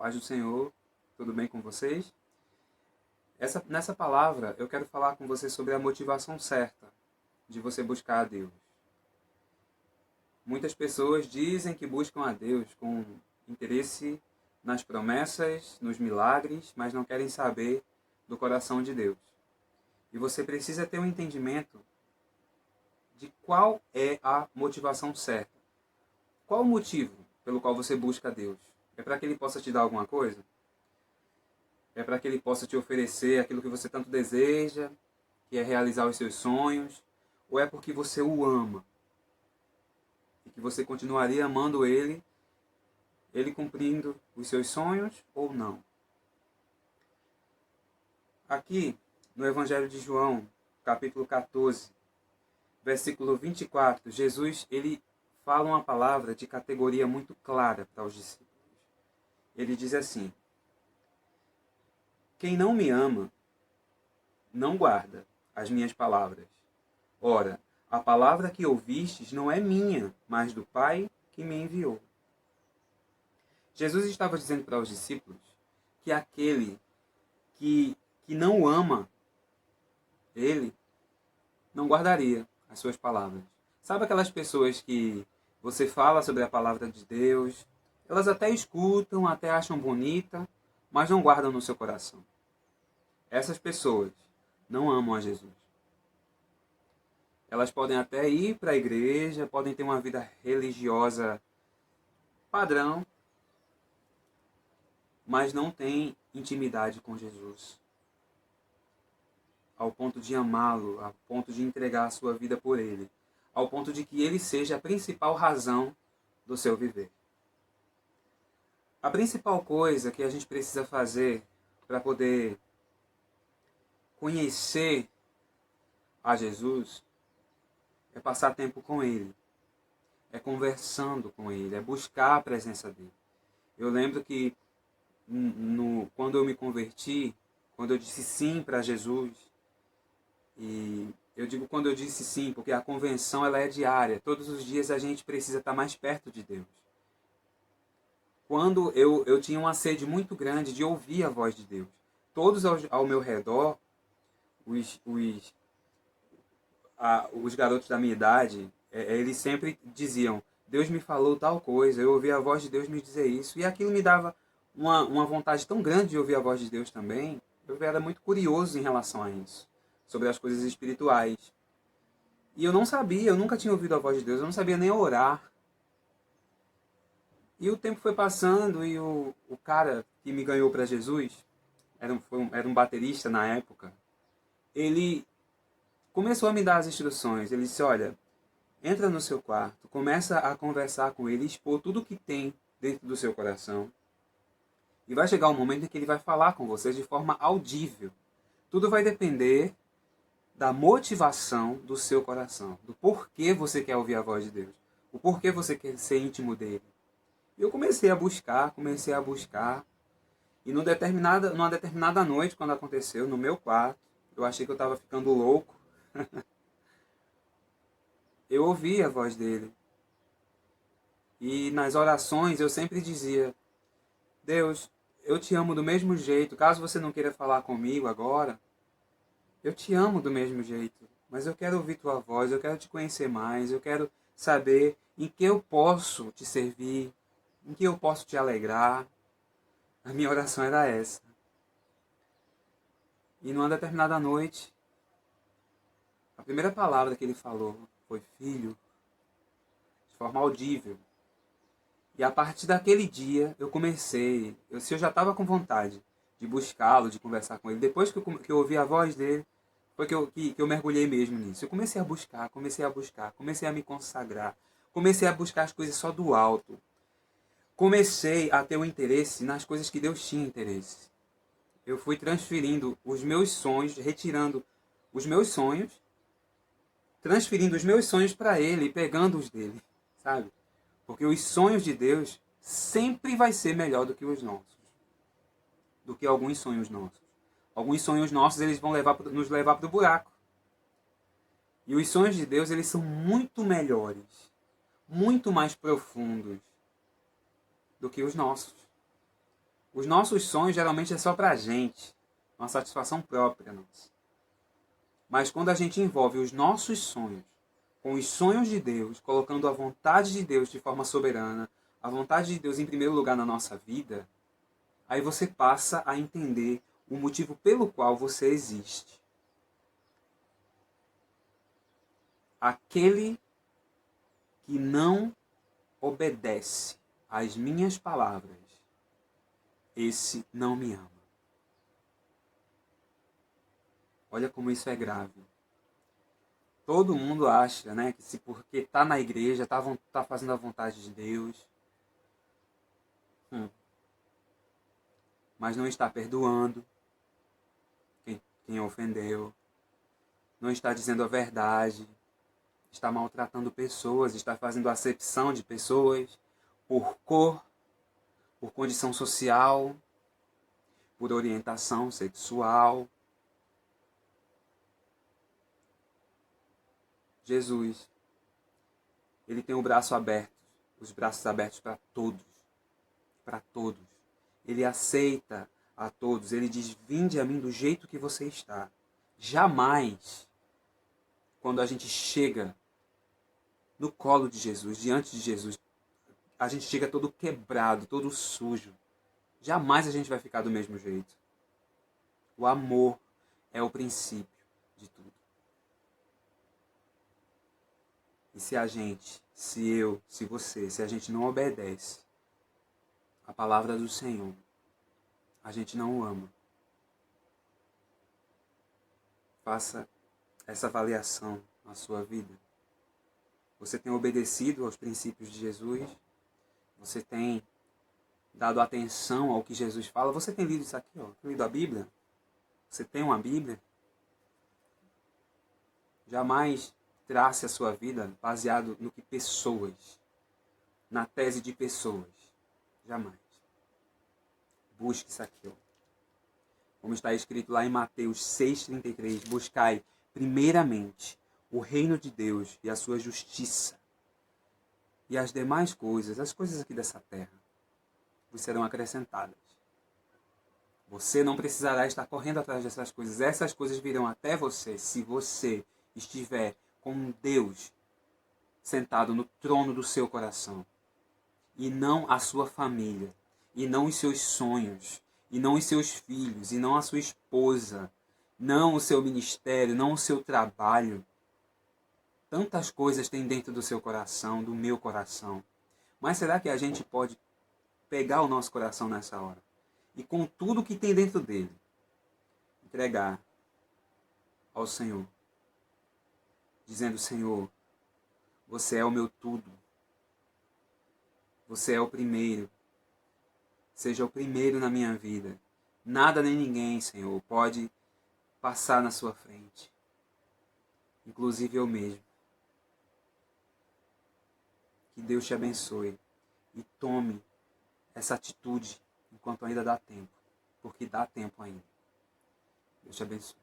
Paz do Senhor, tudo bem com vocês? Nessa palavra eu quero falar com você sobre a motivação certa de você buscar a Deus. Muitas pessoas dizem que buscam a Deus com interesse nas promessas, nos milagres, mas não querem saber do coração de Deus. E você precisa ter um entendimento de qual é a motivação certa. Qual o motivo pelo qual você busca a Deus? É para que Ele possa te dar alguma coisa? É para que Ele possa te oferecer aquilo que você tanto deseja, que é realizar os seus sonhos? Ou é porque você o ama? E que você continuaria amando Ele cumprindo os seus sonhos ou não? Aqui, no Evangelho de João, capítulo 14, versículo 24, Jesus ele fala uma palavra de categoria muito clara para os discípulos. Ele diz assim: quem não me ama, não guarda as minhas palavras. Ora, a palavra que ouvistes não é minha, mas do Pai que me enviou. Jesus estava dizendo para os discípulos que aquele que não ama Ele, não guardaria as suas palavras. Sabe aquelas pessoas que você fala sobre a palavra de Deus, elas até escutam, até acham bonita, mas não guardam no seu coração. Essas pessoas não amam a Jesus. Elas podem até ir para a igreja, podem ter uma vida religiosa padrão, mas não têm intimidade com Jesus. Ao ponto de amá-lo, ao ponto de entregar a sua vida por Ele, ao ponto de que Ele seja a principal razão do seu viver. A principal coisa que a gente precisa fazer para poder conhecer a Jesus é passar tempo com Ele, é conversando com Ele, é buscar a presença dEle. Eu lembro que quando eu me converti, quando eu disse sim para Jesus, e eu digo quando eu disse sim, porque a convenção ela é diária, todos os dias a gente precisa estar mais perto de Deus. Quando eu tinha uma sede muito grande de ouvir a voz de Deus. Todos ao meu redor, os garotos da minha idade, eles sempre diziam: Deus me falou tal coisa, eu ouvi a voz de Deus me dizer isso. E aquilo me dava uma vontade tão grande de ouvir a voz de Deus também. Eu era muito curioso em relação a isso, sobre as coisas espirituais. E eu não sabia, eu nunca tinha ouvido a voz de Deus, eu não sabia nem orar. E o tempo foi passando e o cara que me ganhou para Jesus, era um baterista na época, ele começou a me dar as instruções. Ele disse: olha, entra no seu quarto, começa a conversar com ele, expor tudo o que tem dentro do seu coração. E vai chegar um momento em que ele vai falar com você de forma audível. Tudo vai depender da motivação do seu coração, do porquê você quer ouvir a voz de Deus, o porquê você quer ser íntimo dele. E eu comecei a buscar, e numa determinada noite, quando aconteceu, no meu quarto, eu achei que eu estava ficando louco, eu ouvi a voz dele. E nas orações eu sempre dizia: Deus, eu te amo do mesmo jeito, caso você não queira falar comigo agora, eu te amo do mesmo jeito, mas eu quero ouvir tua voz, eu quero te conhecer mais, eu quero saber em que eu posso te servir, em que eu posso te alegrar. A minha oração era essa. E numa determinada noite, a primeira palavra que ele falou foi filho, de forma audível. E a partir daquele dia eu comecei, se eu já estava com vontade de buscá-lo, de conversar com ele, depois que eu ouvi a voz dele, foi que eu mergulhei mesmo nisso. Eu comecei a buscar, comecei a me consagrar, comecei a buscar as coisas só do alto. Comecei a ter o interesse nas coisas que Deus tinha interesse. Eu fui transferindo os meus sonhos, retirando os meus sonhos, transferindo os meus sonhos para Ele e pegando os dele, sabe? Porque os sonhos de Deus sempre vai ser melhor do que os nossos, do que alguns sonhos nossos. Alguns sonhos nossos eles vão nos levar para o buraco. E os sonhos de Deus eles são muito melhores, muito mais profundos do que os nossos. Os nossos sonhos geralmente é só pra gente, uma satisfação própria nossa. Mas quando a gente envolve os nossos sonhos com os sonhos de Deus, colocando a vontade de Deus de forma soberana, a vontade de Deus em primeiro lugar na nossa vida, aí você passa a entender o motivo pelo qual você existe. Aquele que não obedece às minhas palavras, esse não me ama. Olha como isso é grave. Todo mundo acha, né, que se porque está na igreja, tá fazendo a vontade de Deus, mas não está perdoando quem ofendeu, não está dizendo a verdade, está maltratando pessoas, está fazendo acepção de pessoas por cor, por condição social, por orientação sexual. Jesus, ele tem o braço aberto, os braços abertos para todos, para todos. Ele aceita a todos, ele diz: vinde a mim do jeito que você está. Jamais, quando a gente chega no colo de Jesus, diante de Jesus, a gente chega todo quebrado, todo sujo. Jamais a gente vai ficar do mesmo jeito. O amor é o princípio de tudo. E se a gente, se eu, se você, se a gente não obedece a palavra do Senhor, a gente não o ama. Faça essa avaliação na sua vida. Você tem obedecido aos princípios de Jesus? Você tem dado atenção ao que Jesus fala? Você tem lido isso aqui, ó? Tem lido a Bíblia? Você tem uma Bíblia? Jamais trace a sua vida baseado no que pessoas, na tese de pessoas. Jamais. Busque isso aqui, ó. Como está escrito lá em Mateus 6,33, buscai primeiramente o reino de Deus e a sua justiça. E as demais coisas, as coisas aqui dessa terra, vos serão acrescentadas. Você não precisará estar correndo atrás dessas coisas. Essas coisas virão até você se você estiver com Deus sentado no trono do seu coração. E não a sua família. E não os seus sonhos. E não os seus filhos. E não a sua esposa. Não o seu ministério. Não o seu trabalho. Tantas coisas tem dentro do seu coração, do meu coração. Mas será que a gente pode pegar o nosso coração nessa hora? E com tudo que tem dentro dele, entregar ao Senhor. Dizendo: Senhor, você é o meu tudo. Você é o primeiro. Seja o primeiro na minha vida. Nada nem ninguém, Senhor, pode passar na sua frente. Inclusive eu mesmo. Que Deus te abençoe. E tome essa atitude enquanto ainda dá tempo. Porque dá tempo ainda. Deus te abençoe.